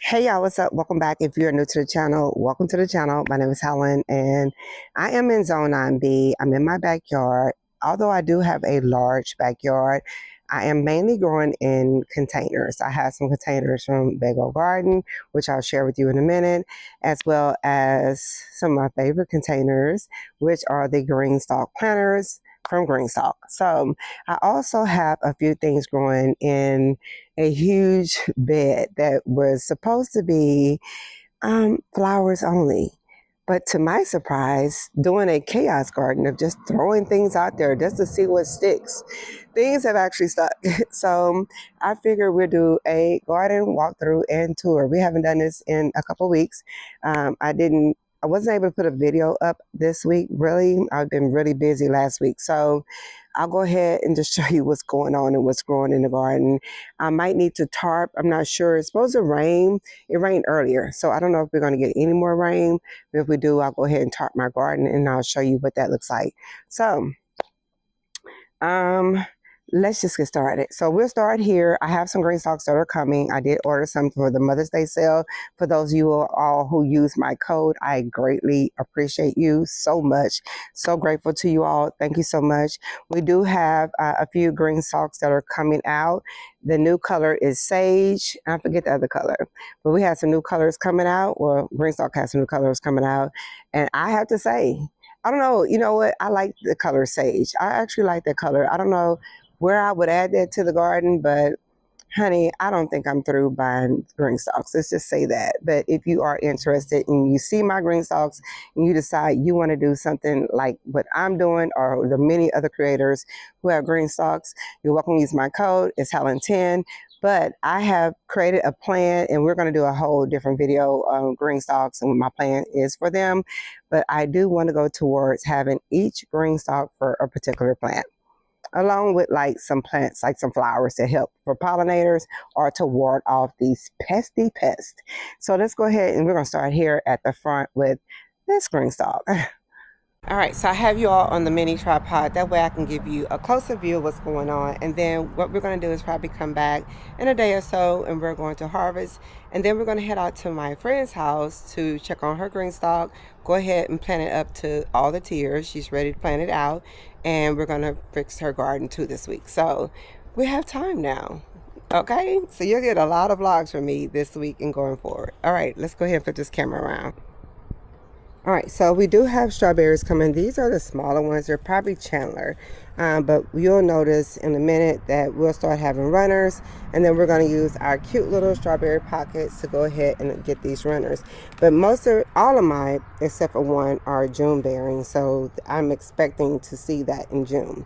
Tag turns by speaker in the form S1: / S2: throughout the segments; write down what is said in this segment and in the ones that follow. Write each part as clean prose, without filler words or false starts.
S1: Hey y'all, what's up? Welcome back. If you're new to the channel, welcome to the channel. My name is Helen and I am in Zone 9B. I'm in my backyard. Although I do have a large backyard, I am mainly growing in containers. I have some containers from VegoGarden, which I'll share with you in a minute, as well as some of my favorite containers, which are the GreenStalk planters from GreenStalk. So I also have a few things growing in a huge bed that was supposed to be flowers only. But to my surprise, doing a chaos garden of just throwing things out there just to see what sticks, things have actually stuck. So I figured we'll do a garden walkthrough and tour. We haven't done this in a couple weeks. I wasn't able to put a video up this week. Really, I've been really busy last week. So I'll go ahead and just show you what's going on and what's growing in the garden. I might need to tarp. I'm not sure. It's supposed to rain. It rained earlier, so I don't know if we're going to get any more rain. But if we do, I'll go ahead and tarp my garden and I'll show you what that looks like. So, um, let's just get started. So we'll start here. I have some green stalks that are coming. I did order some for the Mother's Day sale. For those of you all who use my code, I greatly appreciate you so much. So grateful to you all. Thank you so much. We do have a few green stalks that are coming out. The new color is sage. I forget the other color, but we have some new colors coming out. Well, GreenStalk has some new colors coming out, and I have to say, I don't know. You know what? I like the color sage. I actually like that color. I don't know where I would add that to the garden, but honey, I don't think I'm through buying green stalks. Let's just say that. But if you are interested and you see my green stalks and you decide you want to do something like what I'm doing or the many other creators who have green stalks, you're welcome to use my code. It's Helen10. But I have created a plan and we're going to do a whole different video on green stalks and what my plan is for them. But I do want to go towards having each green stalk for a particular plant, along with like some plants, like some flowers to help for pollinators or to ward off these pesky pests. So let's go ahead and we're going to start here at the front with this green stalk. All right, so I have you all on the mini tripod. That way I can give you a closer view of what's going on. And then what we're going to do is probably come back in a day or so and we're going to harvest. And then we're going to head out to my friend's house to check on her green stalk. Go ahead and plant it up to all the tiers. She's ready to plant it out. And we're going to fix her garden too this week. So we have time now. Okay, so you'll get a lot of vlogs from me this week and going forward. All right, let's go ahead and put this camera around. All right, so we do have strawberries coming. These are the smaller ones. They're probably Chandler. But you'll notice in a minute that we'll start having runners. And then we're going to use our cute little strawberry pockets to go ahead and get these runners. But all of mine, except for one, are June bearing. So I'm expecting to see that in June.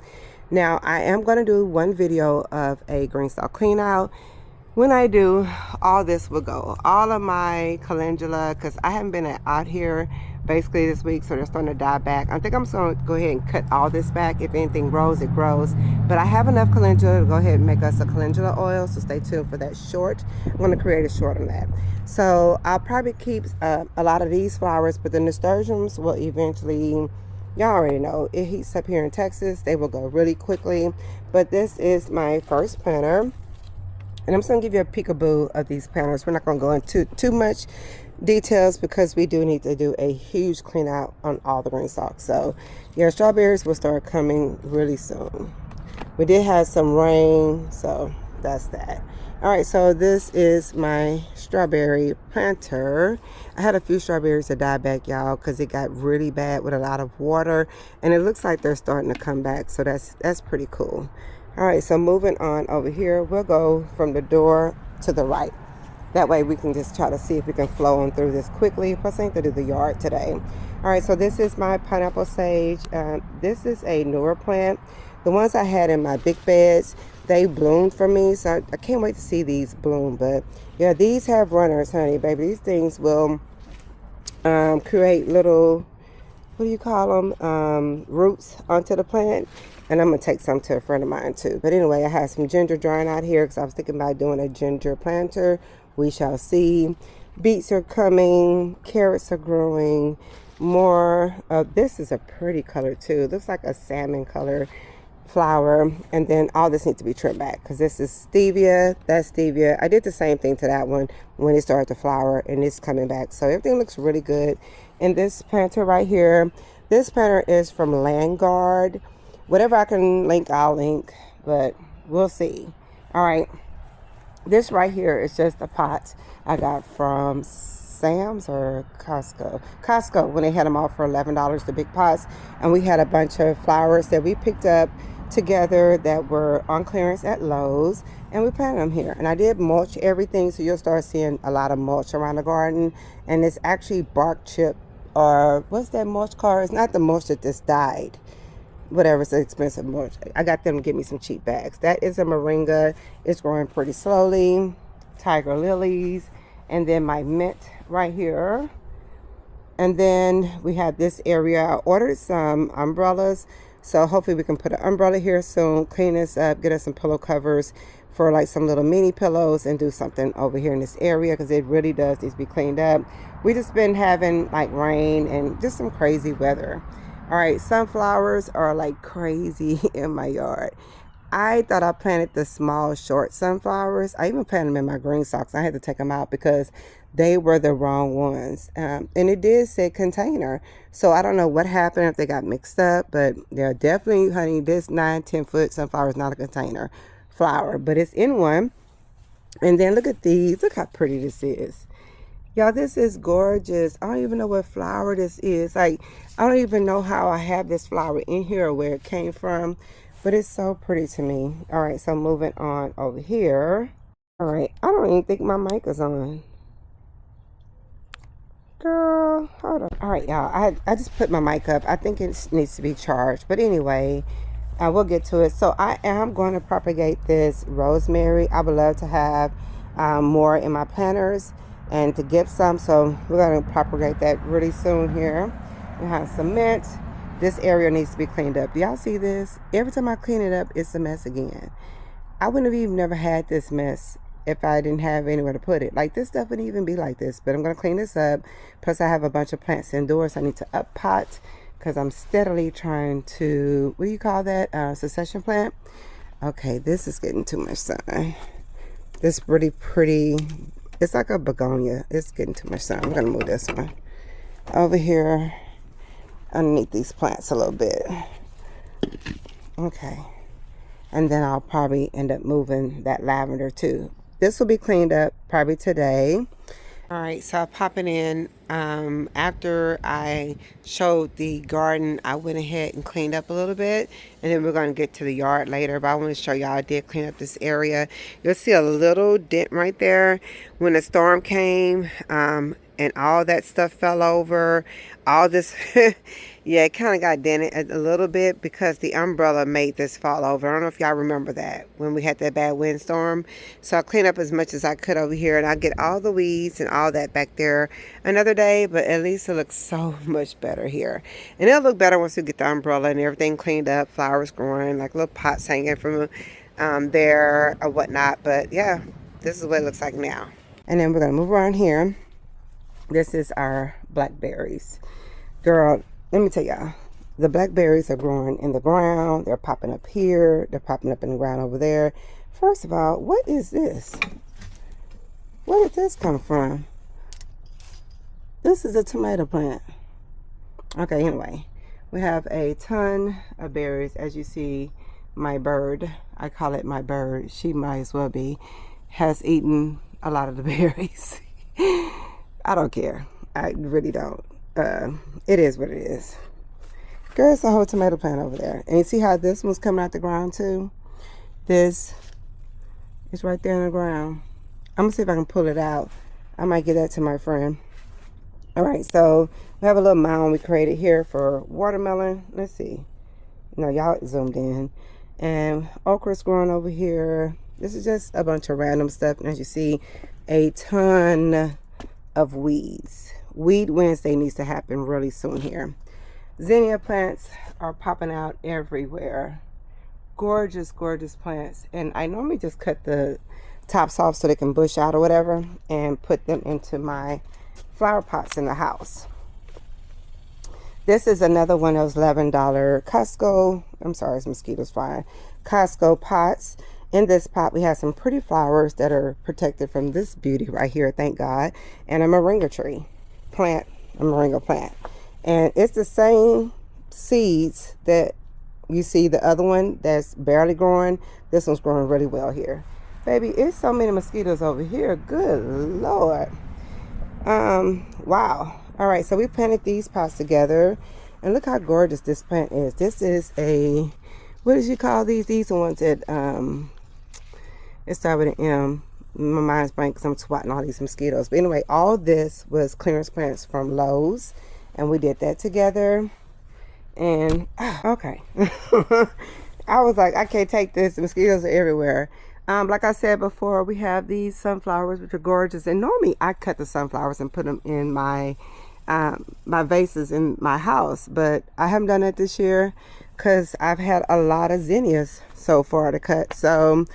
S1: Now, I am going to do one video of a green stalk clean out. When I do, all this will go. All of my calendula, because I haven't been out here basically this week, so they're starting to die back. I think I'm just going to go ahead and cut all this back. If anything grows, it grows. But I have enough calendula to go ahead and make us a calendula oil, so stay tuned for that short. I'm going to create a short on that. So I'll probably keep a lot of these flowers, but the nasturtiums will eventually, y'all already know, it heats up here in Texas. They will go really quickly. But this is my first planter. And I'm just going to give you a peekaboo of these planters. We're not going to go into too much details because we do need to do a huge clean out on all the green stalks. So your strawberries will start coming really soon. We did have some rain, so that's that. All right, so this is my strawberry planter. I had a few strawberries that died back, y'all, because it got really bad with a lot of water. And it looks like they're starting to come back, so that's pretty cool. All right, so moving on over here, we'll go from the door to the right. That way we can just try to see if we can flow on through this quickly. Plus I need to do the yard today. All right, so this is my pineapple sage. This is a newer plant. The ones I had in my big beds, they bloomed for me. So I can't wait to see these bloom. But yeah, these have runners, honey, baby. These things will create little, what do you call them, roots onto the plant. And I'm going to take some to a friend of mine too. But anyway, I have some ginger drying out here because I was thinking about doing a ginger planter. We shall see. Beets are coming. Carrots are growing. More. This is a pretty color too. It looks like a salmon color. flower, and then all this needs to be trimmed back because this is stevia, that's stevia. I did the same thing to that one when it started to flower, and it's coming back, so everything looks really good. And this planter right here, this planter is from Landguard. Whatever I can link, I'll link, but we'll see. All right, this right here is just a pot I got from Sam's or Costco when they had them all for $11, the big pots. And we had a bunch of flowers that we picked up together that were on clearance at Lowe's, and we planted them here. And I did mulch everything, so you'll start seeing a lot of mulch around the garden. And it's actually bark chip, or what's that mulch called? It's not the mulch that just died, whatever, it's an expensive mulch. I got them to give me some cheap bags. That is a moringa. It's growing pretty slowly. Tiger lilies, and then my mint right here. And then we have this area. I ordered some umbrellas, so hopefully we can put an umbrella here soon, clean this up, get us some pillow covers for like some little mini pillows, and do something over here in this area because it really does need to be cleaned up. We just been having like rain and just some crazy weather. All right, sunflowers are like crazy in my yard. I thought I planted the small short sunflowers. I even planted them in my GreenStalks. I had to take them out because they were the wrong ones. And it did say container. So I don't know what happened, if they got mixed up, but they're definitely, honey, this 9-10 foot sunflower is not a container flower, but it's in one. And then look at these. Look how pretty this is. Y'all, this is gorgeous. I don't even know what flower this is. Like, I don't even know how I have this flower in here or where it came from, but it's so pretty to me. All right, so moving on over here. All right, I don't even think my mic is on. Girl, hold on. All right, y'all, I just put my mic up. I think it needs to be charged, but anyway, we'll get to it. So I am going to propagate this rosemary. I would love to have more in my planters and to get some, so we're going to propagate that really soon here. We have some mint. This area needs to be cleaned up. Do y'all see this? Every time I clean it up, it's a mess again. I wouldn't have even never had this mess if I didn't have anywhere to put it. Like, this stuff wouldn't even be like this, but I'm going to clean this up. Plus, I have a bunch of plants indoors. I need to up pot because I'm steadily trying to, what do you call that? Succession plant. Okay, this is getting too much sun. This really pretty. It's like a begonia. It's getting too much sun. I'm going to move this one over here underneath these plants a little bit. Okay. And then I'll probably end up moving that lavender too. This will be cleaned up probably today. All right, so popping in, after I showed the garden, I went ahead and cleaned up a little bit, and then we're going to get to the yard later, but I want to show y'all I did clean up this area. You'll see a little dent right there when the storm came, and all that stuff fell over. All this, yeah, it kind of got dented a little bit because the umbrella made this fall over. I don't know if y'all remember that when we had that bad windstorm. So I cleaned up as much as I could over here, and I'll get all the weeds and all that back there another day, but at least it looks so much better here. And it'll look better once we get the umbrella and everything cleaned up, flowers growing, like little pots hanging from there or whatnot. But yeah, this is what it looks like now. And then we're going to move around here. This is our blackberries. Girl, let me tell y'all, the blackberries are growing in the ground. They're popping up here. They're popping up in the ground over there. First of all, what is this? Where did this come from? This is a tomato plant. Okay, anyway, we have a ton of berries. As you see, my bird, I call it my bird, she might as well be, has eaten a lot of the berries. I don't care. I really don't. It is what it is. Girl, it's a whole tomato plant over there. And you see how this one's coming out the ground too? This is right there in the ground. I'm gonna see if I can pull it out. I might give that to my friend. All right, so we have a little mound we created here for watermelon. Let's see. No, y'all zoomed in. And okra's growing over here. This is just a bunch of random stuff. And as you see, a ton of weeds. Weed Wednesday needs to happen really soon here. Zinnia plants are popping out everywhere. Gorgeous, gorgeous plants. And I normally just cut the tops off so they can bush out or whatever and put them into my flower pots in the house. This is another one of those $11 Costco, I'm sorry, it's mosquitoes flying, Costco pots. In this pot, we have some pretty flowers that are protected from this beauty right here, thank God, and a moringa tree plant, a moringa plant. And it's the same seeds that you see the other one that's barely growing. This one's growing really well here. Baby, it's so many mosquitoes over here. Good Lord. Wow. All right, so we planted these pots together, and look how gorgeous this plant is. This is a, what did you call these? These are ones that it started with an M. My mind's blank because I'm swatting all these mosquitoes. But anyway, all this was clearance plants from Lowe's, and we did that together. And okay, I was like, I can't take this. The mosquitoes are everywhere. Like I said before, we have these sunflowers, which are gorgeous. And normally I cut the sunflowers and put them in my my vases in my house, but I haven't done it this year because I've had a lot of zinnias so far to cut. So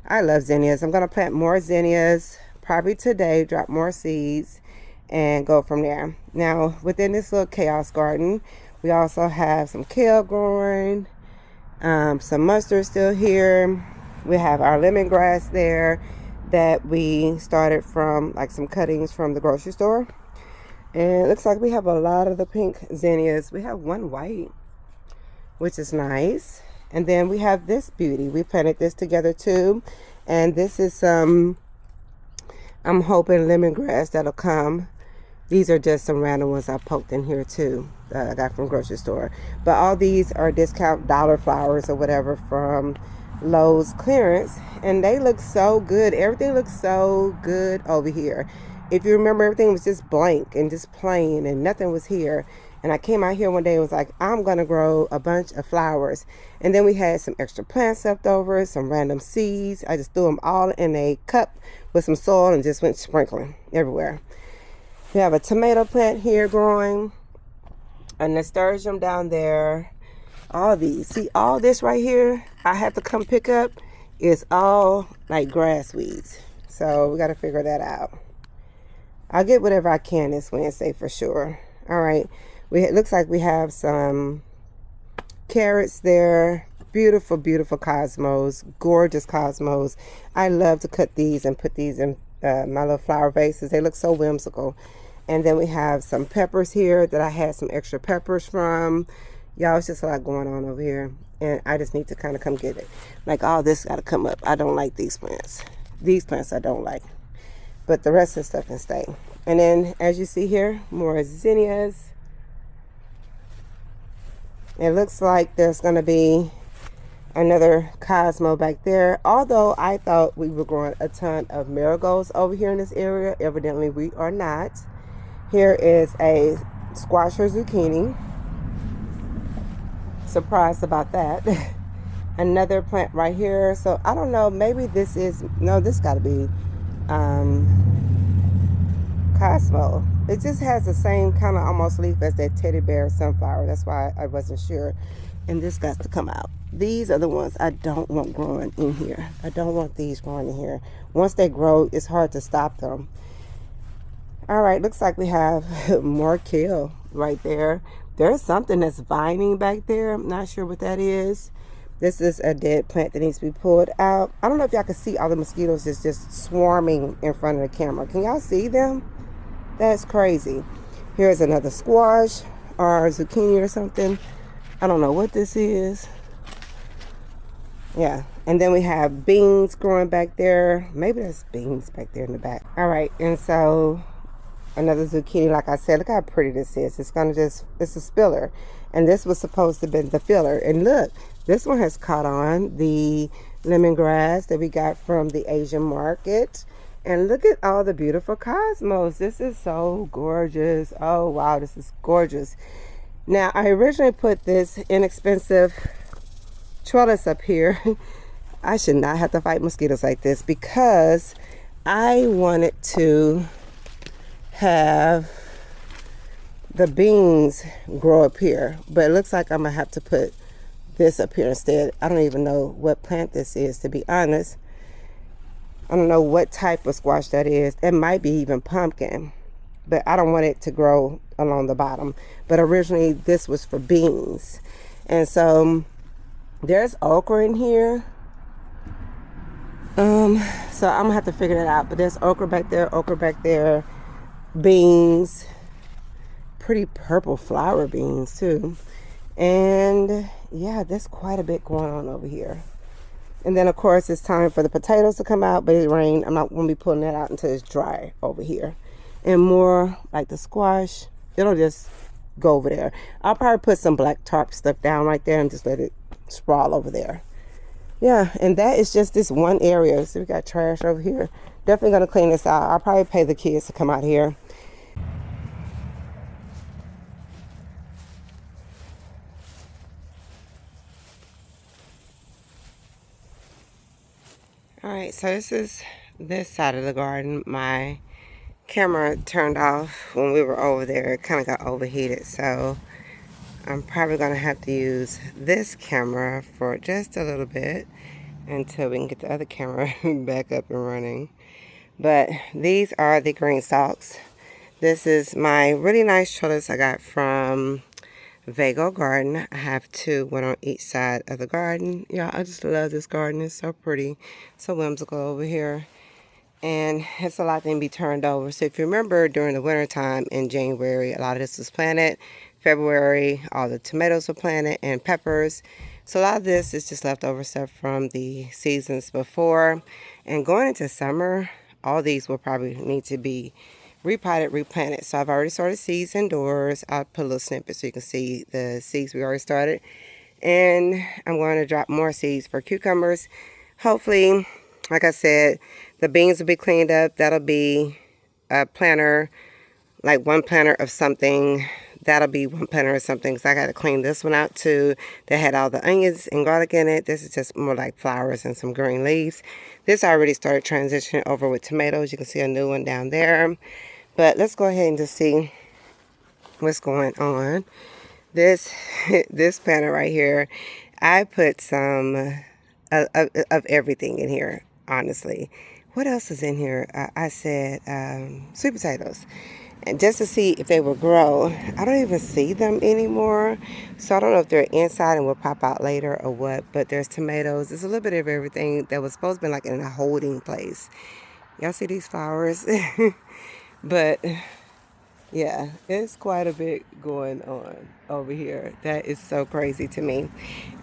S1: I love zinnias. I'm gonna plant more zinnias probably today, drop more seeds, and go from there. Now within this little chaos garden, we also have some kale growing, some mustard still here. We have our lemongrass there that we started from, like, some cuttings from the grocery store. And it looks like we have a lot of the pink zinnias. We have one white, which is nice. And then we have this beauty. We planted this together too. And this is some, I'm hoping, lemongrass that'll come. These are just some random ones I poked in here too that I got from grocery store. But all these are discount dollar flowers or whatever from Lowe's clearance, and they look so good. Everything looks so good over here. If you remember, everything was just blank and just plain and nothing was here. And I came out here one day and was like, I'm gonna grow a bunch of flowers. And then we had some extra plants left over, some random seeds. I just threw them all in a cup with some soil and just went sprinkling everywhere. We have a tomato plant here growing, a nasturtium down there. All these, see all this right here I have to come pick up is all like grass weeds. So we got to figure that out. I'll get whatever I can this Wednesday for sure. All right, it looks like we have some carrots there. Beautiful, beautiful cosmos, gorgeous cosmos. I love to cut these and put these in my little flower vases. They look so whimsical. And then we have some peppers here that I had some extra peppers from. Y'all, it's just a lot going on over here, and I just need to kind of come get it. Like, all this got to come up. I don't like these plants. These plants I don't like, but the rest of the stuff can stay. And then, as you see here, more zinnias. It looks like there's going to be another cosmo back there. Although I thought we were growing a ton of marigolds over here in this area, evidently we are not. Here is a squash or zucchini. Surprised about that. Another plant right here. So I don't know, maybe this is, no, this got to be Cosmo. It just has the same kind of almost leaf as that teddy bear sunflower. That's why I wasn't sure. And this got to come out. These are the ones I don't want growing in here. I don't want these growing in here. Once they grow, it's hard to stop them. All right, looks like we have more kale right there. There's something that's vining back there. I'm not sure what that is. This is a dead plant that needs to be pulled out. I don't know if y'all can see all the mosquitoes that's just swarming in front of the camera. Can y'all see them? That's crazy. Here's another squash or zucchini or something. I don't know what this is. Yeah, and then we have beans growing back there. Maybe there's beans back there in the back. All right, and so another zucchini, like I said, look how pretty this is. It's gonna just, it's a spiller. And this was supposed to be the filler. And look, this one has caught on, the lemongrass that we got from the Asian market. And look at all the beautiful cosmos. This is so gorgeous. Oh wow, this is gorgeous. Now, I originally put this inexpensive trellis up here. I should not have to fight mosquitoes like this because I wanted to have the beans grow up here, but it looks like I'm gonna have to put this up here instead. I don't even know what plant this is, to be honest. I don't know what type of squash that is. It might be even pumpkin, but I don't want it to grow along the bottom. But originally this was for beans. And so there's okra in here. So I'm gonna have to figure that out. But there's okra back there, beans, pretty purple flower beans too. And yeah, there's quite a bit going on over here. And then of course it's time for the potatoes to come out, but it rained. I'm not gonna be pulling that out until it's dry over here. And more like the squash, it'll just go over there. I'll probably put some black tarp stuff down right there and just let it sprawl over there. Yeah, and that is just this one area. So we got trash over here. Definitely gonna clean this out. I'll probably pay the kids to come out here. All right, so this is this side of the garden. My camera turned off when we were over there. It kind of got overheated, so I'm probably gonna have to use this camera for just a little bit until we can get the other camera back up and running. But these are the GreenStalks. This is my really nice trellis I got from VegoGarden. I have two, one on each side of the garden. Yeah, I just love this garden. It's so pretty, so whimsical over here. And it's a lot that can be turned over. So if you remember during the winter time in January, a lot of this was planted. February, all the tomatoes were planted and peppers. So a lot of this is just leftover stuff from the seasons before. And going into summer, all these will probably need to be repotted, replanted. So I've already started seeds indoors. I'll put a little snippet so you can see the seeds we already started. And I'm going to drop more seeds for cucumbers. Hopefully, like I said, the beans will be cleaned up. That'll be a planter, like one planter of something. That'll be one planter of something. So I got to clean this one out too. That had all the onions and garlic in it. This is just more like flowers and some green leaves. This already started transitioning over with tomatoes. You can see a new one down there. But let's go ahead and just see what's going on. This planter right here, I put some of everything in here, honestly. What else is in here? I said sweet potatoes. And just to see if they will grow. I don't even see them anymore. So I don't know if they're inside and will pop out later or what. But there's tomatoes. There's a little bit of everything that was supposed to be like in a holding place. Y'all see these flowers? But yeah, it's quite a bit going on over here. That is so crazy to me.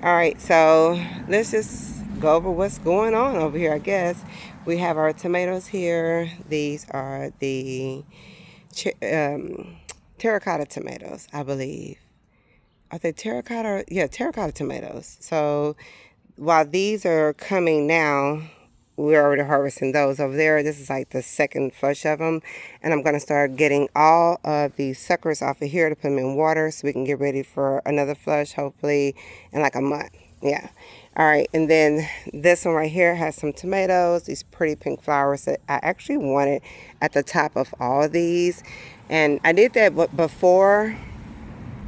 S1: All right, so let's just go over what's going on over here, I guess. We have our tomatoes here. These are the terracotta tomatoes, I believe. Are they terracotta? Yeah, terracotta tomatoes. So while these are coming now, we're already harvesting those over there. This is like the second flush of them. And I'm going to start getting all of these suckers off of here to put them in water so we can get ready for another flush, hopefully in like a month. Yeah. All right. And then this one right here has some tomatoes, these pretty pink flowers that I actually wanted at the top of all of these. And I did that before.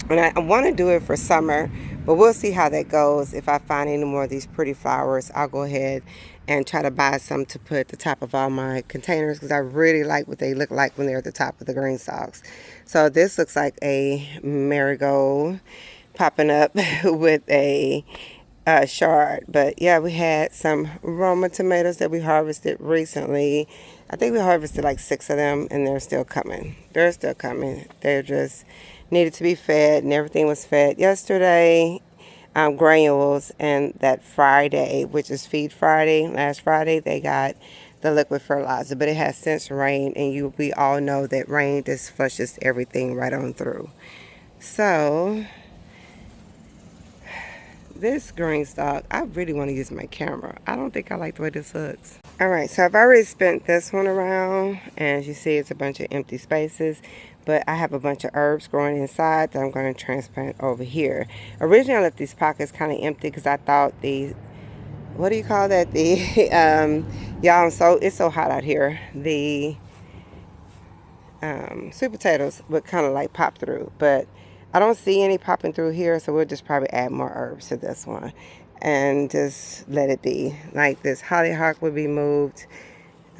S1: And I want to do it for summer, but we'll see how that goes. If I find any more of these pretty flowers, I'll go ahead and try to buy some to put at the top of all my containers because I really like what they look like when they're at the top of the GreenStalks. So this looks like a marigold popping up with a shard. But yeah, we had some Roma tomatoes that we harvested recently. I think we harvested like 6 of them, and they're still coming. They're still coming. They're just needed to be fed, and everything was fed yesterday. Granules, and that Friday, which is Feed Friday, last Friday, they got the liquid fertilizer. But it has since rained, and we all know that rain just flushes everything right on through. So this GreenStalk, I really want to use my camera. I don't think I like the way this looks. All right, so I've already spent this one around, and as you see, it's a bunch of empty spaces. But I have a bunch of herbs growing inside that I'm going to transplant over here. Originally, I left these pockets kind of empty because I thought the, what do you call that? The, y'all, it's so hot out here. The sweet potatoes would kind of like pop through. But I don't see any popping through here, so we'll just probably add more herbs to this one. And just let it be. Like this hollyhock would be moved.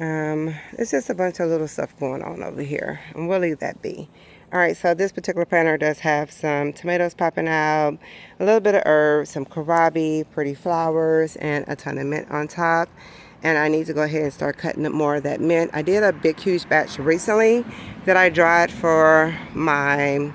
S1: It's just a bunch of little stuff going on over here, and we'll leave that be. All right, so this particular planter does have some tomatoes popping out, a little bit of herbs, some kohlrabi, pretty flowers, and a ton of mint on top. And I need to go ahead and start cutting up more of that mint. I did a big, huge batch recently that I dried for my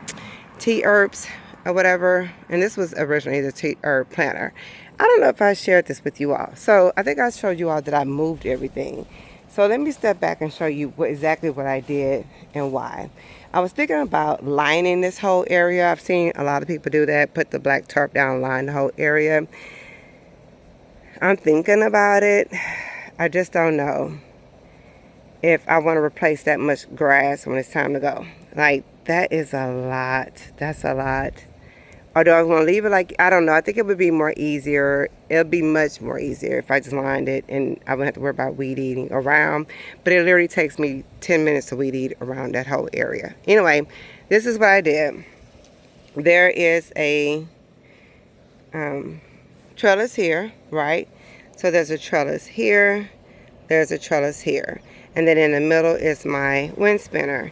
S1: tea herbs or whatever. And this was originally the tea herb planter. I don't know if I shared this with you all. So I think I showed you all that I moved everything. So let me step back and show you exactly what I did and why. I was thinking about lining this whole area. I've seen a lot of people do that, put the black tarp down, line the whole area. I'm thinking about it. I just don't know if I want to replace that much grass when it's time to go. Like, that is a lot. That's a lot. Or do I want to leave it like, I don't know. I think it would be more easier. It'll be much more easier if I just lined it and I wouldn't have to worry about weed eating around. But it literally takes me 10 minutes to weed eat around that whole area. Anyway, this is what I did. There is a trellis here, right? So there's a trellis here. There's a trellis here. And then in the middle is my wind spinner.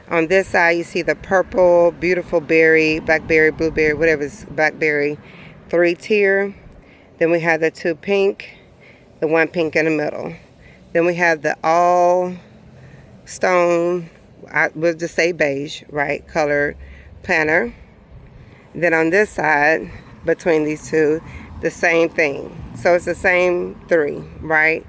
S1: On this side, you see the purple, beautiful berry, blackberry, blueberry, whatever is blackberry, 3-tier. Then we have the 2 pink, the 1 pink in the middle. Then we have the all stone, we'll just say beige, right, colored planter. Then on this side, between these two, the same thing. So it's the same 3, right?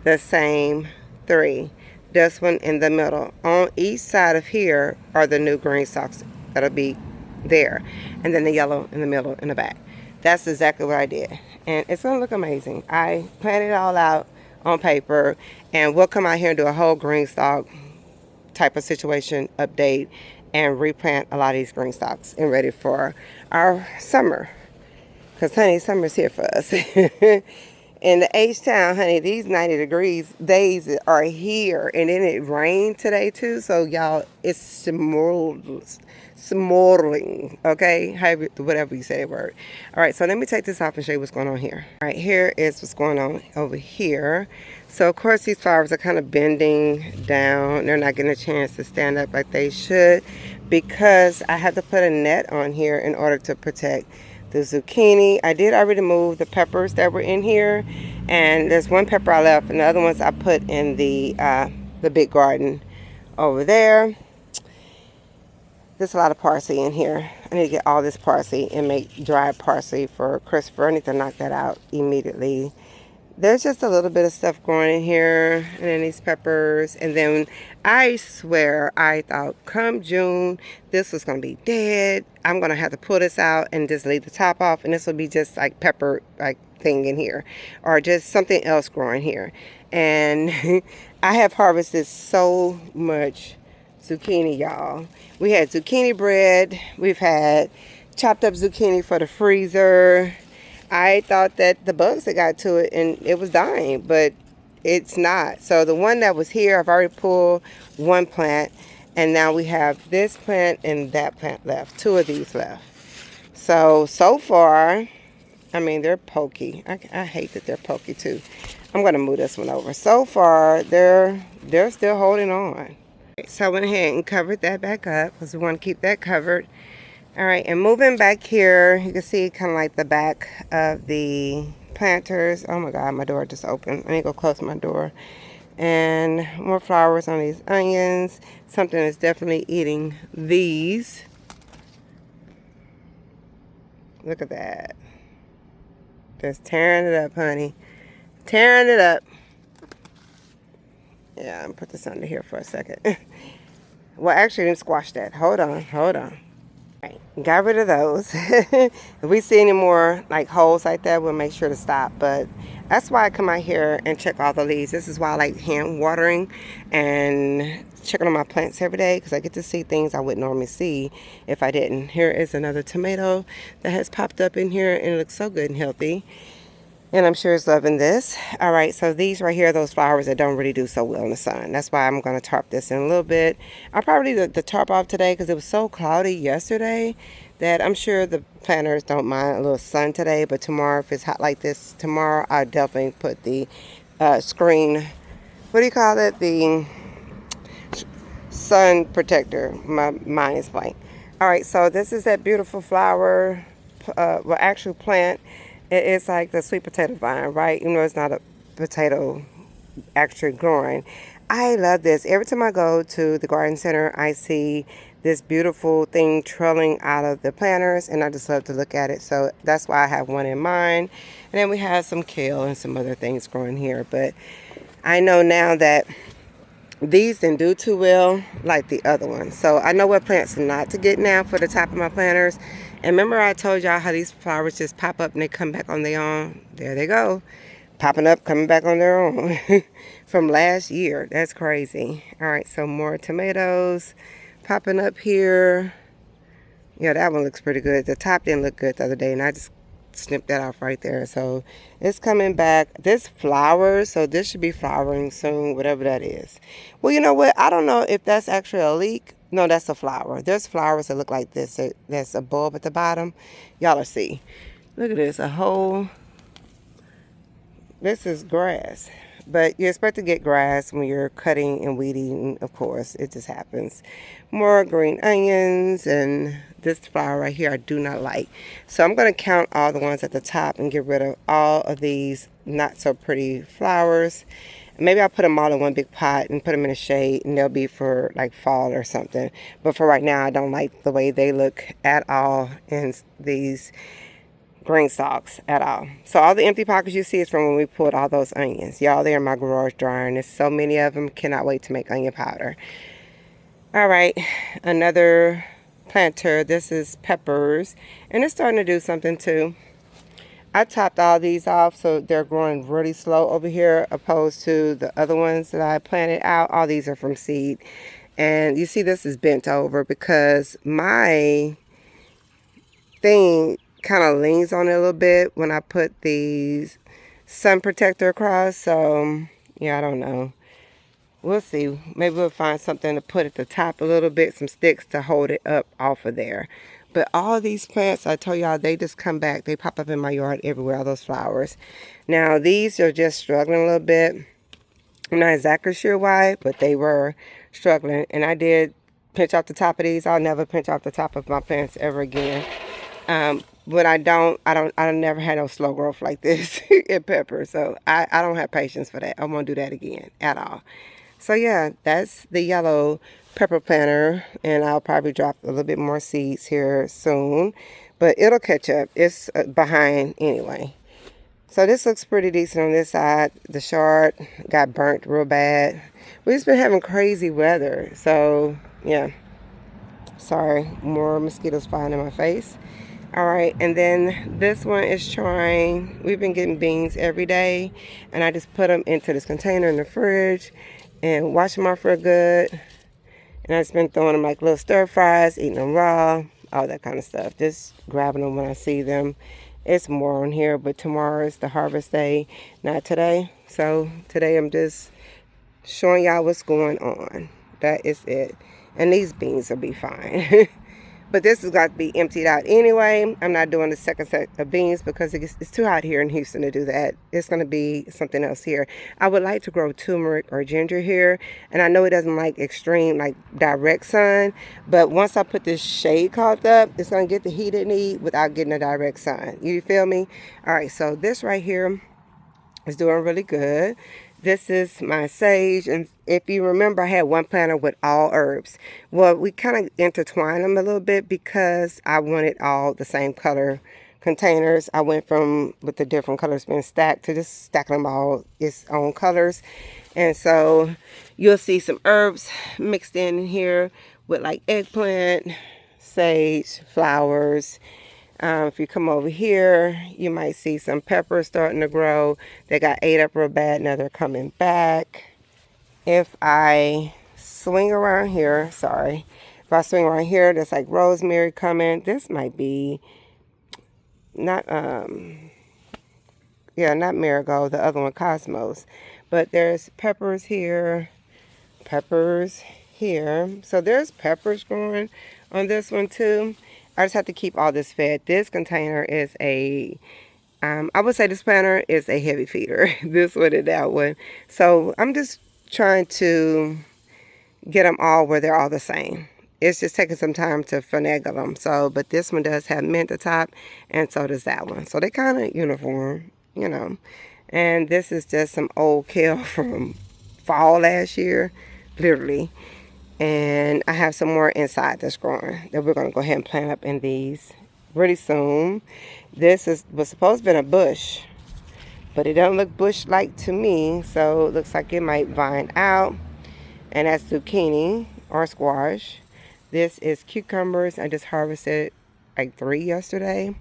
S1: The same 3. This one in the middle. On each side of here are the new GreenStalks that'll be there. And then the yellow in the middle in the back. That's exactly what I did. And it's going to look amazing. I planned it all out on paper. And we'll come out here and do a whole GreenStalk type of situation update and replant a lot of these GreenStalks and ready for our summer. Because, honey, summer's here for us. In the H-Town, honey, these 90 degrees days are here. And then it rained today, too. So, y'all, it's smoldering, okay? However, whatever you say that word. All right, so let me take this off and show you what's going on here. All right, here is what's going on over here. So, of course, these flowers are kind of bending down. They're not getting a chance to stand up like they should because I had to put a net on here in order to protect the zucchini. I did already move the peppers that were in here, and there's one pepper I left, and the other ones I put in the big garden over there. There's a lot of parsley in here. I need to get all this parsley and make dried parsley for Christopher. I need to knock that out immediately. There's just a little bit of stuff growing in here, and then these peppers. And then I swear I thought come June this was going to be dead. I'm going to have to pull this out and just leave the top off, and this will be just like pepper like thing in here, or just something else growing here. And I have harvested so much zucchini, y'all. We had zucchini bread. We've had chopped up zucchini for the freezer. I thought that the bugs had got to it and it was dying, but it's not. So the one that was here, I've already pulled one plant, and now we have this plant and that plant left. 2 of these left. So far, I mean, they're pokey. I hate that they're pokey too. I'm going to move this one over. So far, they're still holding on. So I went ahead and covered that back up because we want to keep that covered. All right, and moving back here, you can see kind of like the back of the planters. Oh my God, my door just opened. I need to go close my door. And more flowers on these onions. Something is definitely eating these. Look at that. Just tearing it up, honey. Tearing it up. Yeah, I'm gonna put this under here for a second. Well, actually, I didn't squash that. Hold on. Right, got rid of those. If we see any more like holes like that, we'll make sure to stop. But that's why I come out here and check all the leaves. This is why I like hand watering and checking on my plants every day, because I get to see things I wouldn't normally see if I didn't. Here is another tomato that has popped up in here, and it looks so good and healthy. And I'm sure it's loving this. All right, so these right here are those flowers that don't really do so well in the sun. That's why I'm going to tarp this in a little bit. I'll probably do the tarp off today because it was so cloudy yesterday that I'm sure the planters don't mind a little sun today. But tomorrow, if it's hot like this tomorrow, I'll definitely put the screen what do you call it? The sun protector. My mind is blank. All right, so this is that beautiful flower, well, actual plant. It's like the sweet potato vine, right? Even though it's not a potato actually growing. I love this. Every time I go to the garden center, I see this beautiful thing trailing out of the planters, and I just love to look at it. So that's why I have one in mind. And then we have some kale and some other things growing here. But I know now that these didn't do too well like the other ones. So I know what plants not to get now for the top of my planters. And remember I told y'all how these flowers just pop up and they come back on their own? There they go. Popping up, coming back on their own from last year. That's crazy. All right, so more tomatoes popping up here. Yeah, that one looks pretty good. The top didn't look good the other day, and I just snipped that off right there. So it's coming back. This flowers, so this should be flowering soon, whatever that is. Well, you know what? I don't know if that's actually a leek. No, that's a flower. There's flowers that look like this. That's a bulb at the bottom. Y'all will see. Look at this, a whole... This is grass, but you expect to get grass when you're cutting and weeding. Of course, it just happens. More green onions, and this flower right here I do not like. So I'm going to count all the ones at the top and get rid of all of these not so pretty flowers. Maybe I'll put them all in one big pot and put them in the shade, and they'll be for like fall or something. But for right now, I don't like the way they look at all in these GreenStalks at all. So all the empty pockets you see is from when we pulled all those onions. Y'all, they're in my garage drying. There's so many of them. Cannot wait to make onion powder. All right, another planter. This is peppers, and it's starting to do something too. I topped all these off so they're growing really slow over here opposed to the other ones that I planted out. All these are from seed. And you see this is bent over because my thing kind of leans on it a little bit when I put the sun protector across. So yeah, I don't know, we'll see. Maybe we'll find something to put at the top a little bit, some sticks to hold it up off of there. But all these plants, I told y'all, they just come back. They pop up in my yard everywhere, all those flowers. Now these are just struggling a little bit. I'm not exactly sure why, but they were struggling. And I did pinch off the top of these. I'll never pinch off the top of my plants ever again. But I never had no slow growth like this in pepper. So I don't have patience for that. I won't do that again at all. So yeah, that's the yellow pepper planter. And I'll probably drop a little bit more seeds here soon. But it'll catch up. It's behind anyway. So this looks pretty decent on this side. The chard got burnt real bad. We've just been having crazy weather. So yeah. Sorry, more mosquitoes flying in my face. All right, and then this one is trying. We've been getting beans every day, and I just put them into this container in the fridge and wash them off real good. And I've just been throwing them like little stir fries, eating them raw, all that kind of stuff. Just grabbing them when I see them. It's more on here, but tomorrow is the harvest day, not today. So today I'm just showing y'all what's going on. That is it. And these beans will be fine. But this has got to be emptied out anyway. I'm not doing the second set of beans because it's too hot here in Houston to do that. It's going to be something else here. I would like to grow turmeric or ginger here. And I know it doesn't like extreme, like direct sun. But once I put this shade cloth up, it's going to get the heat it needs without getting a direct sun. You feel me? All right, so this right here is doing really good. This is my sage, and if you remember, I had one planter with all herbs. Well, we kind of intertwined them a little bit because I wanted all the same color containers. I went from, with the different colors being stacked, to just stacking them all its own colors. And so you'll see some herbs mixed in here with like eggplant, sage, flowers. If you come over here, you might see some peppers starting to grow. They got ate up real bad. Now they're coming back. If I swing around here, sorry. If I swing around here, there's like rosemary coming. This might be not, yeah, not marigold. The other one, cosmos. But there's peppers here, peppers here. So there's peppers growing on this one too. I just have to keep all this fed. This container is a, I would say this planter is a heavy feeder. This one and that one. So I'm just trying to get them all where they're all the same. It's just taking some time to finagle them. So, but this one does have mint at the top, and so does that one. So they kind of uniform, you know. And this is just some old kale from fall last year, literally. And I have some more inside that's growing that we're going to go ahead and plant up in these really soon. This was supposed to be a bush, but it doesn't look bush-like to me, so it looks like it might vine out. And that's zucchini or squash. This is cucumbers. I just harvested like 3 yesterday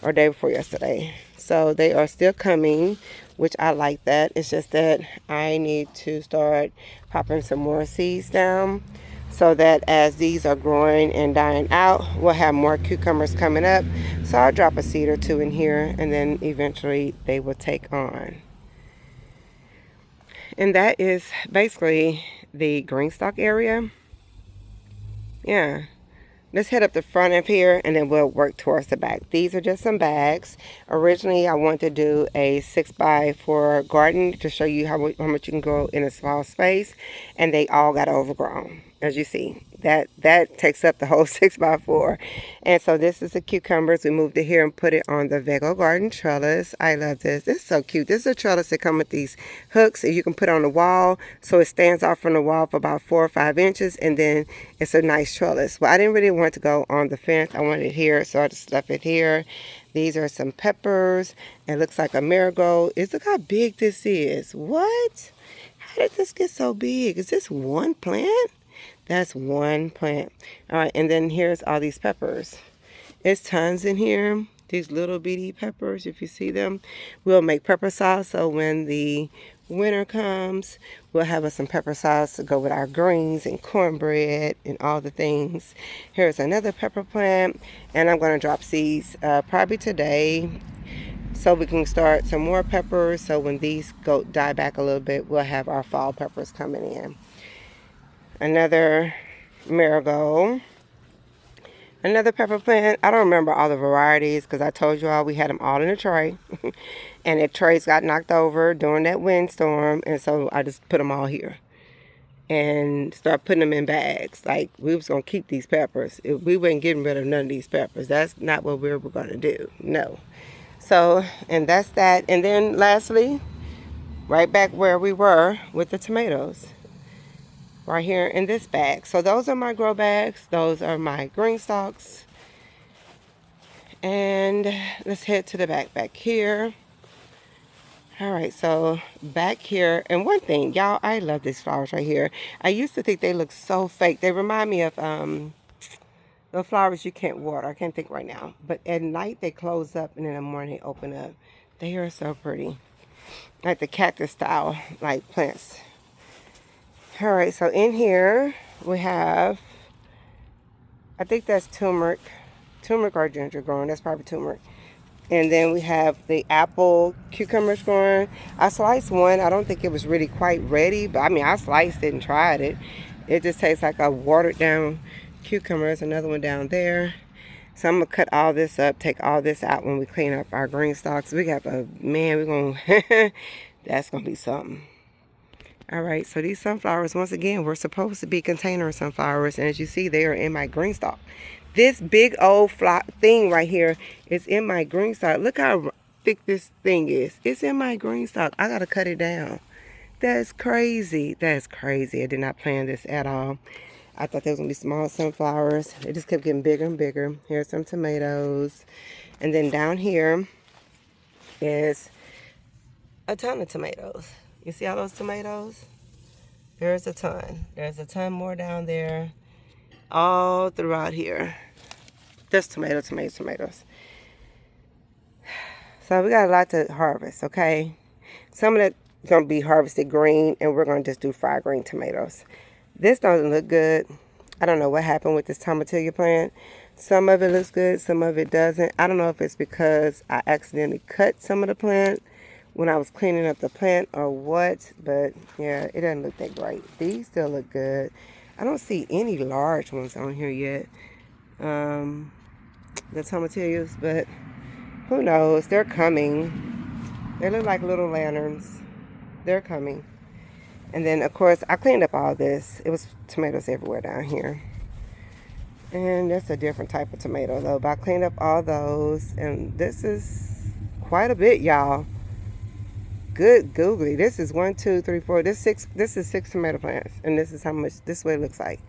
S1: or day before yesterday. So they are still coming, which I like that. It's just that I need to start popping some more seeds down so that as these are growing and dying out, we'll have more cucumbers coming up. So I'll drop a seed or 2 in here, and then eventually they will take on. And that is basically the GreenStalk area. Yeah. Let's head up the front of here, and then we'll work towards the back. These are just some bags. Originally, I wanted to do a 6x4 garden to show you how much you can grow in a small space, and they all got overgrown, as you see. That takes up the whole 6x4. And so this is the cucumbers. We moved it here and put it on the VegoGarden trellis. I love this. This is so cute. This is a trellis that comes with these hooks that you can put on the wall, so it stands off from the wall for about 4 or 5 inches, and then it's a nice trellis. Well, I didn't really want to go on the fence. I wanted it here, so I just left it here. These are some peppers. It looks like a marigold. Look how big this is. What? How did this get so big? Is this one plant? That's one plant. All right, and then here's all these peppers. It's tons in here. These little bitty peppers, if you see them. We'll make pepper sauce, so when the winter comes, we'll have some pepper sauce to go with our greens and cornbread and all the things. Here's another pepper plant, and I'm going to drop seeds probably today, so we can start some more peppers. So when these die back a little bit, we'll have our fall peppers coming in. Another marigold. Another pepper plant. I don't remember all the varieties because I told you all we had them all in a tray. And the trays got knocked over during that windstorm. And so I just put them all here. And start putting them in bags. Like, we was going to keep these peppers. We weren't getting rid of none of these peppers. That's not what we were going to do. No. So, and that's that. And then lastly, right back where we were with the tomatoes. Right here in this bag. So those are my grow bags. Those are my GreenStalks. And let's head to the back here. All right, so back here. And one thing, y'all, I love these flowers right here. I used to think they look so fake. They remind me of the flowers you can't water. I can't think right now. But at night they close up, and in the morning they open up. They are so pretty. Like the cactus style, like plants. All right, so in here we have, I think that's turmeric or ginger growing. That's probably turmeric. And then we have the apple cucumbers growing. I sliced one. I don't think it was really quite ready, but I mean, I sliced it and tried it. It just tastes like a watered down cucumber. There's another one down there. So I'm going to cut all this up, take all this out when we clean up our GreenStalks. We got man, we're going to, that's going to be something. All right, so these sunflowers, once again, were supposed to be container sunflowers. And as you see, they are in my GreenStalk. This big old thing right here is in my GreenStalk. Look how thick this thing is. It's in my GreenStalk. I got to cut it down. That's crazy. That's crazy. I did not plan this at all. I thought there was going to be small sunflowers. It just kept getting bigger and bigger. Here's some tomatoes. And then down here is a ton of tomatoes. You see all those tomatoes? There's a ton. There's a ton more down there. All throughout here. Just tomatoes. So we got a lot to harvest, okay? Some of that is going to be harvested green, and we're going to just do fried green tomatoes. This doesn't look good. I don't know what happened with this tomatillo plant. Some of it looks good, some of it doesn't. I don't know if it's because I accidentally cut some of the plant when I was cleaning up the plant or what, but yeah, it doesn't look that great. These still look good. I don't see any large ones on here yet, the tomatillos, but who knows? They're coming. They look like little lanterns. They're coming. And then, of course, I cleaned up all this. It was tomatoes everywhere down here. And that's a different type of tomato, though. But I cleaned up all those. And this is quite a bit, y'all. Good googly. This is 1, 2, 3, 4. This is 6 tomato plants. And this is how much, this is what it looks like.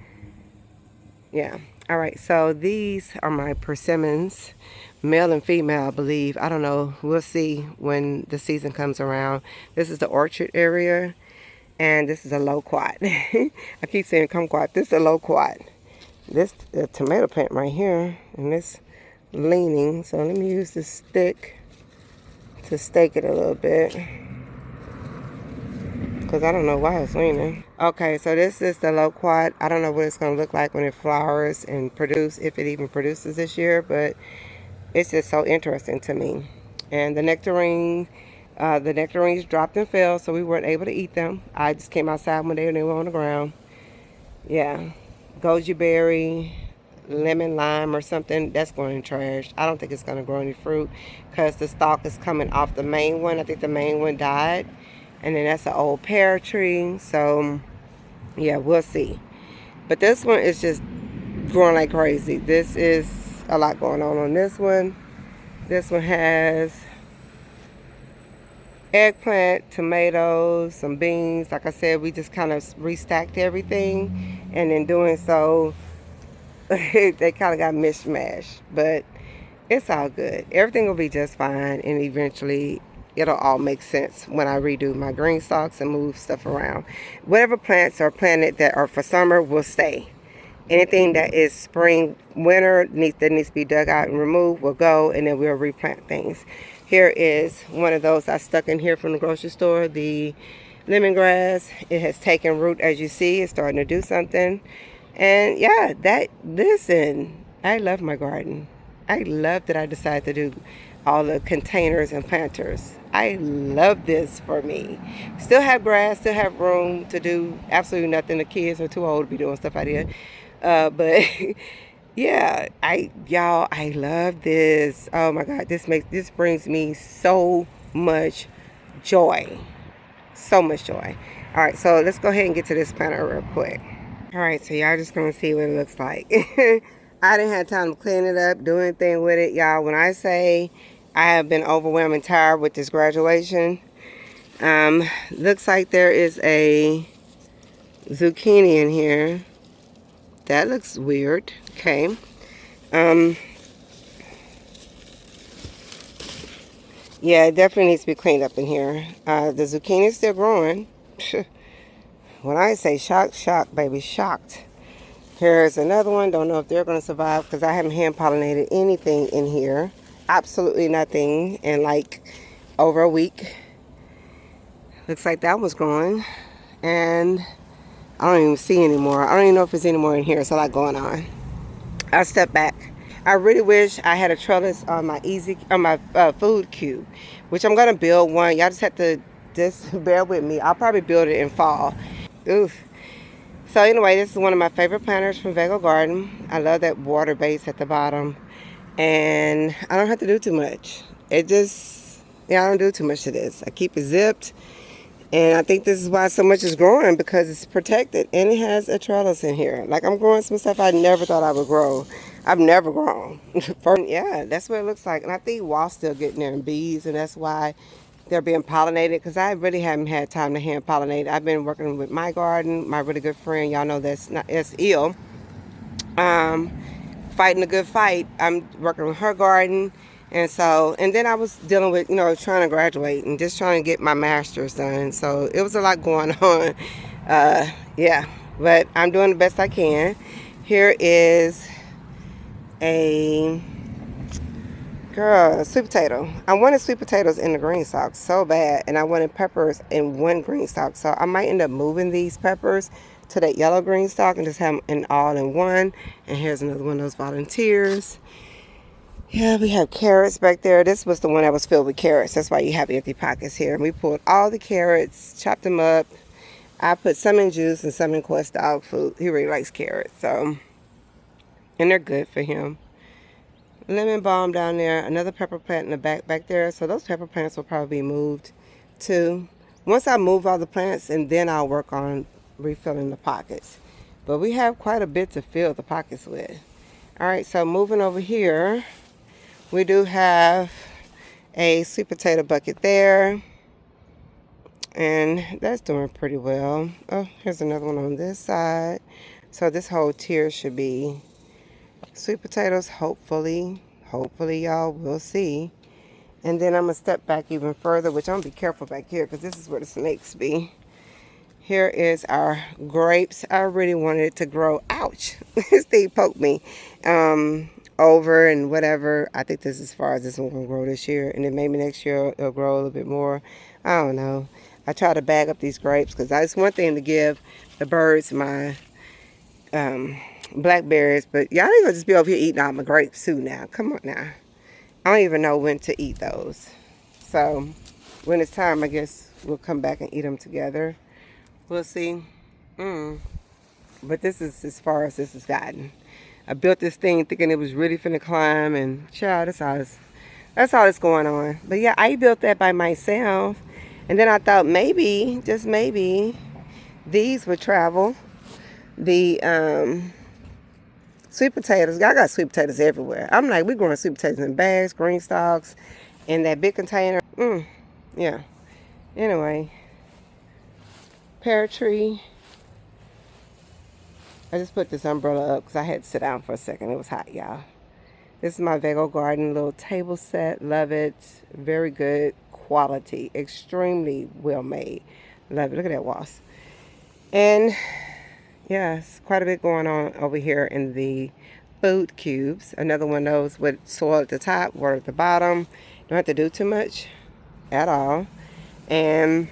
S1: Yeah. All right. So these are my persimmons, male and female, I believe. I don't know. We'll see when the season comes around. This is the orchard area. And this is a loquat. I keep saying kumquat. This is a loquat. This tomato plant right here, and this leaning. So let me use this stick to stake it a little bit, because I don't know why it's leaning. Okay, so this is the loquat. I don't know what it's going to look like when it flowers and produce, if it even produces this year, but it's just so interesting to me. And the nectarines dropped and fell, so we weren't able to eat them. I just came outside one day and they were on the ground. Yeah, goji berry, lemon lime or something, that's going in trash. I don't think it's going to grow any fruit because the stalk is coming off the main one. I think the main one died. And then that's an old pear tree. So, yeah, we'll see. But this one is just growing like crazy. This is a lot going on this one. This one has eggplant, tomatoes, some beans. Like I said, we just kind of restacked everything, and in doing so, they kind of got mishmashed. But it's all good. Everything will be just fine, and eventually it'll all make sense when I redo my green stalks and move stuff around. Whatever plants are planted that are for summer will stay. Anything that is spring, winter, that needs to be dug out and removed will go, and then we'll replant things. Here is one of those I stuck in here from the grocery store, the lemongrass. It has taken root, as you see. It's starting to do something. And yeah, listen, I love my garden. I love that I decided to do all the containers and planters. I love this for me. Still have grass, still have room to do absolutely nothing. The kids are too old to be doing stuff out here. But yeah, I love this. Oh my God, this brings me so much joy. So much joy. All right, so let's go ahead and get to this planter real quick. All right, so y'all just gonna see what it looks like. I didn't have time to clean it up, do anything with it. Y'all, when I say I have been overwhelmed and tired with this graduation, looks like there is a zucchini in here. That looks weird. Okay. Yeah, it definitely needs to be cleaned up in here. The zucchini is still growing. When I say shocked, shocked, baby, shocked. Here's another one. Don't know if they're going to survive because I haven't hand pollinated anything in here. Absolutely nothing in like over a week. Looks like that was growing. And I don't even see anymore. I don't even know if there's any more in here. It's a lot going on. I'll step back. I really wish I had a trellis on my food cube, which I'm going to build one. Y'all just have to bear with me. I'll probably build it in fall. Oof. So anyway, this is one of my favorite planters from VegoGarden. I love that water base at the bottom. And I don't have to do too much. I don't do too much to this. I keep it zipped. And I think this is why so much is growing, because it's protected. And it has a trellis in here. Like, I'm growing some stuff I never thought I would grow. I've never grown. Yeah, that's what it looks like. And I think wasps still getting there and bees. And that's why they're being pollinated, because I really haven't had time to hand pollinate. I've been working with my garden, my really good friend. Y'all know that's ill. Fighting a good fight. I'm working with her garden. And then I was dealing with, trying to graduate and just trying to get my master's done. So it was a lot going on. Yeah, but I'm doing the best I can. Here is a sweet potato. I wanted sweet potatoes in the green stalk so bad, and I wanted peppers in one green stalk. So I might end up moving these peppers to that yellow green stalk and just have them all in one. And here's another one of those volunteers. Yeah, we have carrots back there. This was the one that was filled with carrots. That's why you have empty pockets here. And we pulled all the carrots, chopped them up. I put some in juice and some in Quest dog food. He really likes carrots, and they're good for him. Lemon balm down there, another pepper plant in the back there. So those pepper plants will probably be moved too. once I move all the plants, and then I'll work on refilling the pockets. But we have quite a bit to fill the pockets with. All right, so moving over here, we do have a sweet potato bucket there. And that's doing pretty well. Oh, here's another one on this side. So this whole tier should be sweet potatoes, hopefully. Hopefully, y'all, we'll see. And then I'm going to step back even further, which I'm going to be careful back here because this is where the snakes be. Here is our grapes. I really wanted it to grow. Ouch. Steve poked me over and whatever. I think this is as far as this one going to grow this year. And then maybe next year it'll grow a little bit more. I don't know. I try to bag up these grapes because it's one thing to give the birds my blackberries. But y'all ain't going to just be over here eating all my grapes too now. Come on now. I don't even know when to eat those. So when it's time, I guess we'll come back and eat them together. We'll see. But this is as far as this has gotten. I built this thing thinking it was really finna climb, and child, that's all that's going on. But yeah, I built that by myself. And then I thought maybe, just maybe, these would travel. The sweet potatoes. I got sweet potatoes everywhere. I'm like, we're growing sweet potatoes in bags, GreenStalks, in that big container. Yeah. Anyway. Pear tree. I just put this umbrella up because I had to sit down for a second. It was hot, y'all. This is my VegoGarden little table set. Love it. Very good quality. Extremely well made. Love it. Look at that wasp. And yes, quite a bit going on over here in the food cubes. Another one of those with soil at the top, water at the bottom. Don't have to do too much at all. And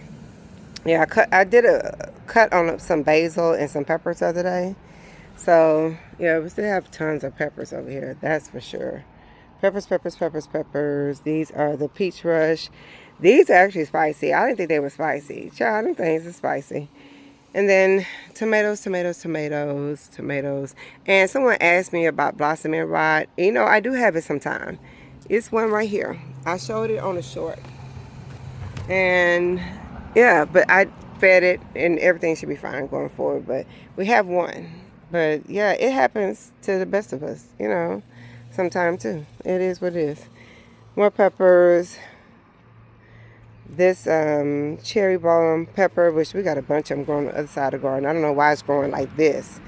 S1: yeah, I did a cut on some basil and some peppers the other day. So yeah, we still have tons of peppers over here. That's for sure. Peppers, peppers, peppers, peppers. These are the peach rush. These are actually spicy. I didn't think they were spicy. Child, them things are spicy. And then tomatoes, tomatoes, tomatoes, tomatoes. And someone asked me about blossoming rod. You know, I do have it sometime. It's one right here. I showed it on a short. And yeah, but I fed it and everything should be fine going forward. But we have one. But yeah, it happens to the best of us, you know, sometime too. It is what it is. More peppers. This cherry balm pepper, which we got a bunch of them growing on the other side of the garden. I don't know why it's growing like this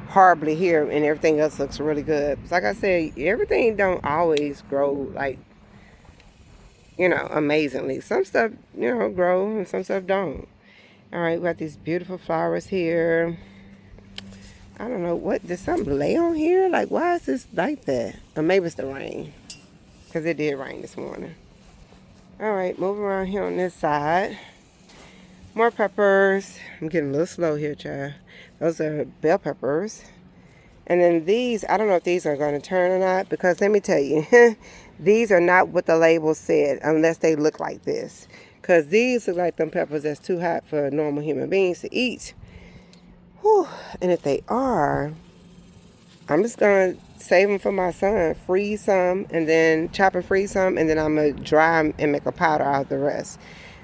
S1: horribly here, and everything else looks really good. Like I said, everything don't always grow like, you know, amazingly. Some stuff, you know, grow and some stuff don't. All right, we got these beautiful flowers here. I don't know, what, did something lay on here? Like, why is this like that? Or maybe it's the rain, because it did rain this morning. All right, moving around here on this side. More peppers. I'm getting a little slow here, child. Those are bell peppers. And then these, I don't know if these are going to turn or not, because let me tell you, these are not what the label said, unless they look like this. Because these look like them peppers that's too hot for normal human beings to eat. Whew. And if they are, I'm just going to save them for my son. Freeze some, and then chop and freeze some, and then I'm going to dry them and make a powder out of the rest.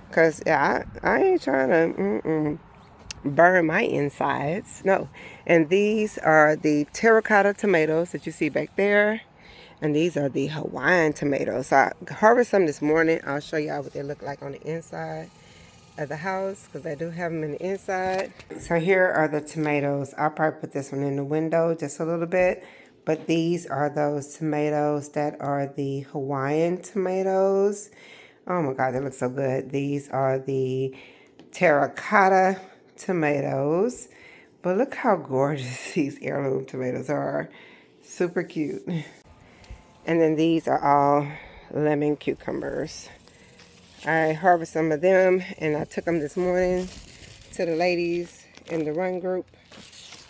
S1: Because I ain't trying to burn my insides. No. And these are the terracotta tomatoes that you see back there. And these are the Hawaiian tomatoes. So I harvested some this morning. I'll show y'all what they look like on the inside of the house, because I do have them in the inside. So here are the tomatoes. I'll probably put this one in the window just a little bit. But these are those tomatoes that are the Hawaiian tomatoes. Oh my God, they look so good. These are the terracotta tomatoes. But look how gorgeous these heirloom tomatoes are. Super cute. And then these are all lemon cucumbers. I harvested some of them, and I took them this morning to the ladies in the run group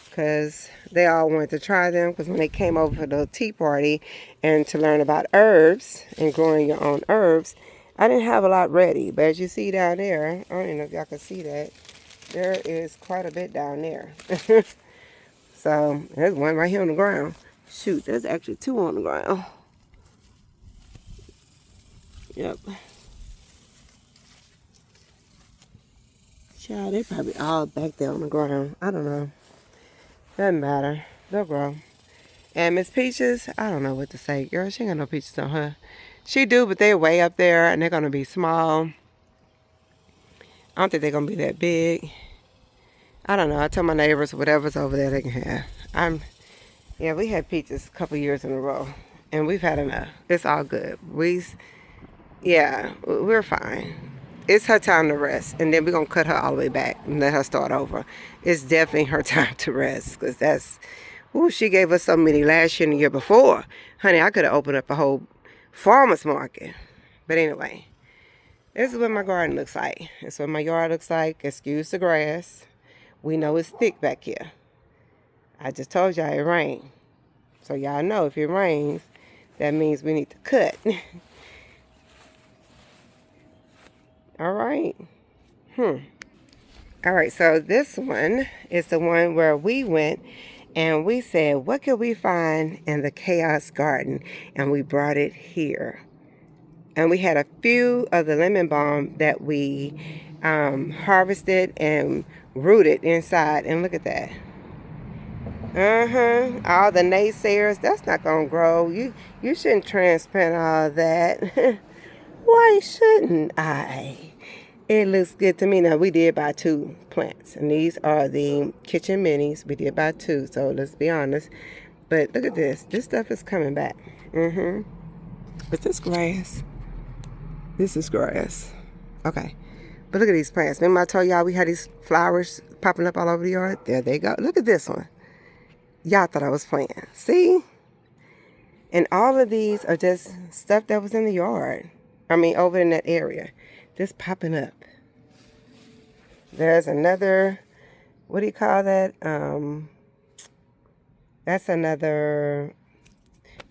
S1: because they all wanted to try them, because when they came over for the tea party and to learn about herbs and growing your own herbs, I didn't have a lot ready. But as you see down there, I don't even know if y'all can see that, there is quite a bit down there. So there's one right here on the ground. Shoot, there's actually two on the ground. Yep. Child, they probably all back there on the ground. I don't know. Doesn't matter. They'll grow. And Miss Peaches, I don't know what to say. Girl, she ain't got no peaches on her. She do, but they're way up there and they're going to be small. I don't think they're going to be that big. I don't know. I tell my neighbors whatever's over there they can have. Yeah, we had peaches a couple years in a row. And we've had enough. It's all good. Yeah, we're fine. It's her time to rest. And then we're going to cut her all the way back and let her start over. It's definitely her time to rest. Because that's... Ooh, she gave us so many last year and the year before. Honey, I could have opened up a whole farmer's market. But anyway, this is what my garden looks like. This is what my yard looks like. Excuse the grass. We know it's thick back here. I just told y'all it rained. So y'all know if it rains, that means we need to cut. All right. All right, so this one is the one where we went and we said, what could we find in the Chaos Garden? And we brought it here. And we had a few of the lemon balm that we harvested and rooted inside. And look at that. All the naysayers, that's not going to grow. You shouldn't transplant all that. Why shouldn't I? It looks good to me. Now, we did buy 2 plants, and these are the kitchen minis. We did buy 2, so let's be honest. But look at this. This stuff is coming back. Is this grass? This is grass. Okay. But look at these plants. Remember I told y'all we had these flowers popping up all over the yard? There they go. Look at this one. Y'all thought I was playing. See? And all of these are just stuff that was in the yard. I mean, over in that area. Just popping up. There's another, what do you call that? That's another,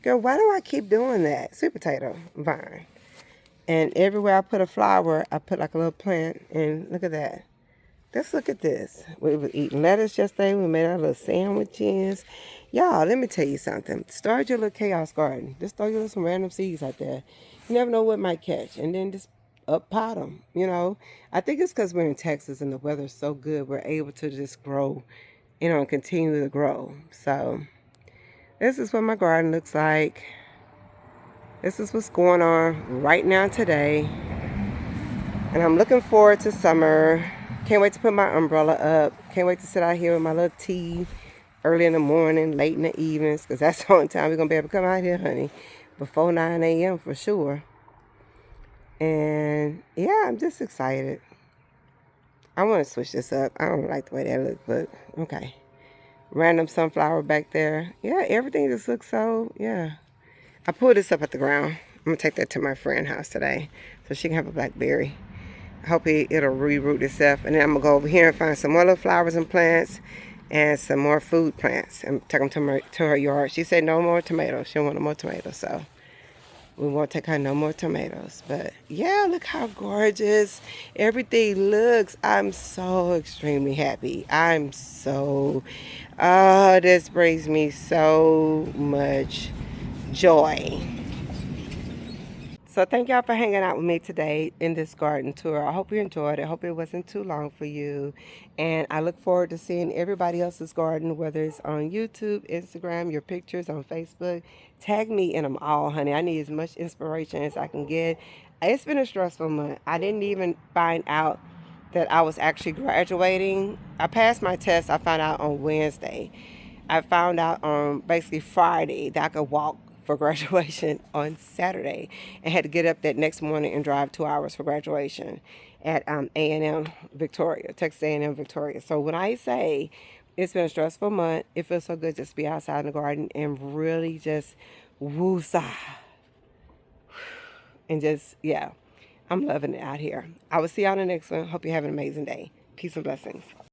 S1: girl, why do I keep doing that? Sweet potato vine. And everywhere I put a flower, I put like a little plant. And look at that. Just look at this. We were eating lettuce yesterday. We made our little sandwiches. Y'all, let me tell you something. Start your little chaos garden. Just throw your some random seeds out there. You never know what might catch. And then just up pot them, you know. I think it's because we're in Texas and the weather's so good. We're able to just grow, you know, and continue to grow. So this is what my garden looks like. This is what's going on right now today. And I'm looking forward to summer. Can't wait to put my umbrella up. Can't wait to sit out here with my little tea early in the morning, late in the evenings, because that's the only time we're going to be able to come out here, honey. Before 9 a.m. for sure. And yeah, I'm just excited. I want to switch this up. I don't like the way that looks, but okay. Random sunflower back there. Yeah, everything just looks so, yeah. I pulled this up at the ground. I'm going to take that to my friend's house today so she can have a blackberry. I hope it'll reroot itself. And then I'm going to go over here and find some more little flowers and plants and some more food plants and take them to her yard. She said no more tomatoes. She don't want no more tomatoes, so we won't take her no more tomatoes. But yeah, look how gorgeous everything looks. I'm so extremely happy. This brings me so much joy. So thank y'all for hanging out with me today in this garden tour. I hope you enjoyed it. I hope it wasn't too long for you. And I look forward to seeing everybody else's garden, whether it's on YouTube, Instagram, your pictures on Facebook. Tag me in them all, honey. I need as much inspiration as I can get. It's been a stressful month. I didn't even find out that I was actually graduating. I passed my test. I found out on Wednesday. I found out on basically Friday that I could walk for graduation on Saturday and had to get up that next morning and drive 2 hours for graduation at A&M Victoria, Texas A&M Victoria. So when I say it's been a stressful month, it feels so good just to be outside in the garden and really just woo-sa. And just, yeah, I'm loving it out here. I will see y'all in the next one. Hope you have an amazing day. Peace and blessings.